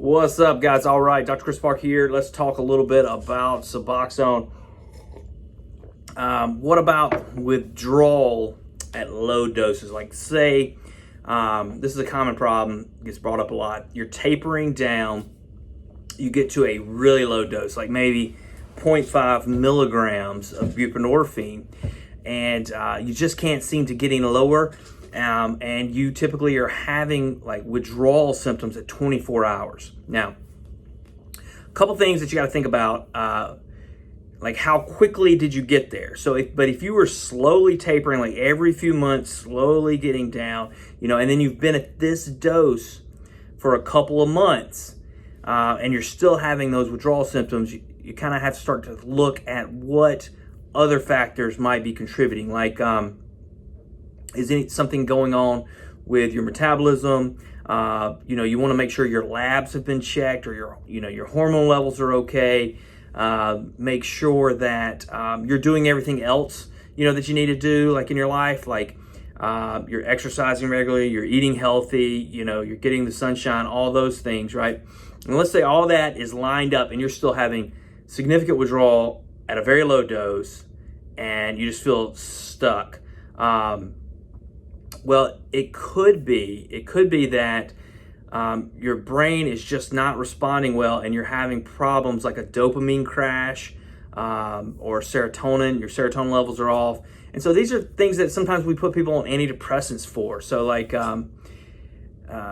What's up, guys? All right, Dr. Chris Park here. Let's talk a little bit about Suboxone. What about withdrawal at low doses? Like, say, this is a common problem, gets brought up a lot. You're tapering down, you get to a really low dose, like maybe 0.5 milligrams of buprenorphine, and you just can't seem to get any lower. And you typically are having like withdrawal symptoms at 24 hours. Now, a couple things that you got to think about, like how quickly did you get there? So, if you were slowly tapering, like every few months, slowly getting down, and then you've been at this dose for a couple of months, and you're still having those withdrawal symptoms, you kind of have to start to look at what other factors might be contributing, like, is something going on with your metabolism? You want to make sure your labs have been checked, or your hormone levels are okay. Make sure that you're doing everything else that you need to do, like in your life, like you're exercising regularly, you're eating healthy, you're getting the sunshine, all those things, right? And let's say all that is lined up, and you're still having significant withdrawal at a very low dose, and you just feel stuck. Well, it could be that your brain is just not responding well, and you're having problems like a dopamine crash or serotonin. Your serotonin levels are off, and so these are things that sometimes we put people on antidepressants for. So like, and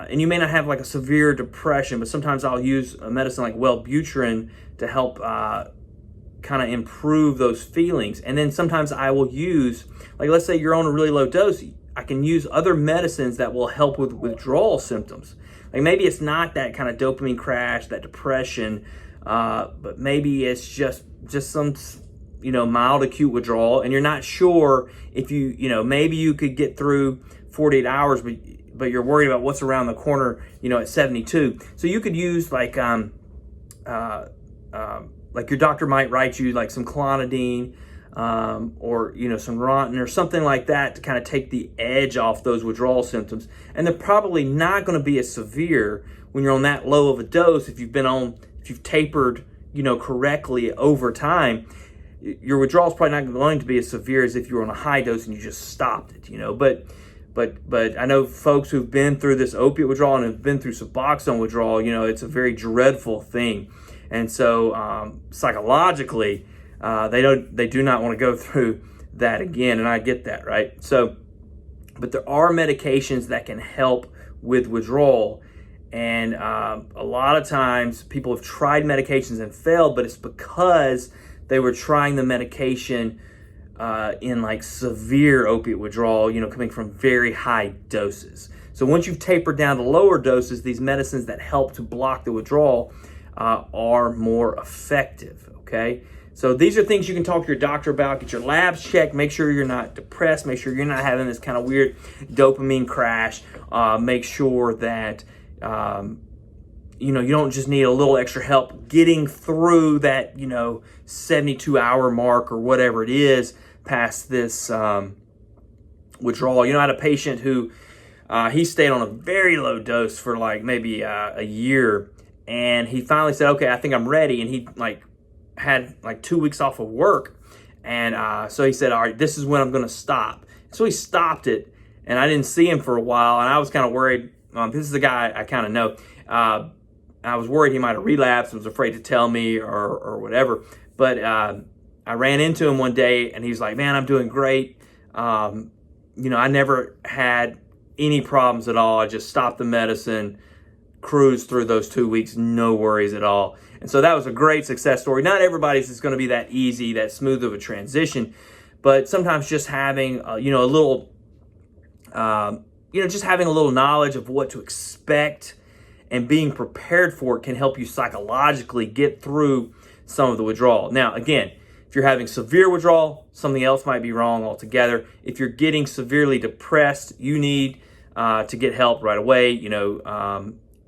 you may not have like a severe depression, but sometimes I'll use a medicine like Wellbutrin to help kind of improve those feelings. And then sometimes I will use, like, let's say you're on a really low dose, I can use other medicines that will help with withdrawal symptoms. Like maybe it's not that kind of dopamine crash, that depression, but maybe it's just some, mild acute withdrawal, and you're not sure if maybe you could get through 48 hours, but you're worried about what's around the corner, at 72. So you could use like your doctor might write you like some clonidine, or some Rontin or something like that to kind of take the edge off those withdrawal symptoms. And they're probably not going to be as severe when you're on that low of a dose. If you've tapered, correctly over time, your withdrawal is probably not going to be as severe as if you were on a high dose and you just stopped it, But I know folks who've been through this opiate withdrawal and have been through Suboxone withdrawal, it's a very dreadful thing. And so psychologically, they do not want to go through that again, and I get that, right? So, but there are medications that can help with withdrawal, and a lot of times people have tried medications and failed, but it's because they were trying the medication in like severe opiate withdrawal, coming from very high doses. So once you've tapered down to lower doses, these medicines that help to block the withdrawal are more effective, okay? So these are things you can talk to your doctor about. Get your labs checked. Make sure you're not depressed. Make sure you're not having this kind of weird dopamine crash. Make sure that, you don't just need a little extra help getting through that, 72-hour mark or whatever it is past this withdrawal. I had a patient who he stayed on a very low dose for like maybe a year, and he finally said, okay, I think I'm ready. And he had like 2 weeks off of work, and so he said, all right, this is when I'm going to stop. So he stopped it, and I didn't see him for a while, and I was kind of worried. This is a guy I kind of know. I was worried he might have relapsed. I was afraid to tell me or whatever, but I ran into him one day, and he's like, man, I'm doing great. I never had any problems at all. I just stopped the medicine, cruised through those 2 weeks, no worries at all. And so that was a great success story. Not everybody's is going to be that easy, that smooth of a transition, but sometimes just having a little, just having a little knowledge of what to expect and being prepared for it can help you psychologically get through some of the withdrawal. Now, again, if you're having severe withdrawal, something else might be wrong altogether. If you're getting severely depressed, you need to get help right away.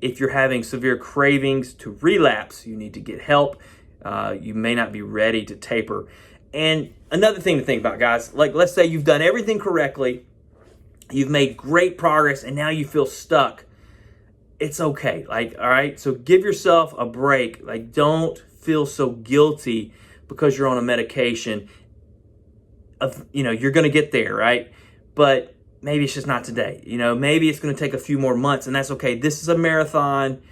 If you're having severe cravings to relapse, you need to get help. You may not be ready to taper. And another thing to think about, guys, like let's say you've done everything correctly, you've made great progress, and now you feel stuck. it's okay. Like, all right, so give yourself a break. Like, don't feel so guilty because you're on a medication. You're going to get there, right? But maybe it's just not today. Maybe it's going to take a few more months, and that's okay. This is a marathon.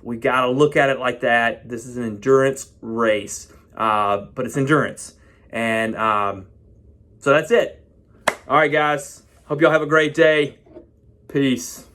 We got to look at it like that. This is an endurance race, but it's endurance. And so that's it. All right, guys. Hope y'all have a great day. Peace.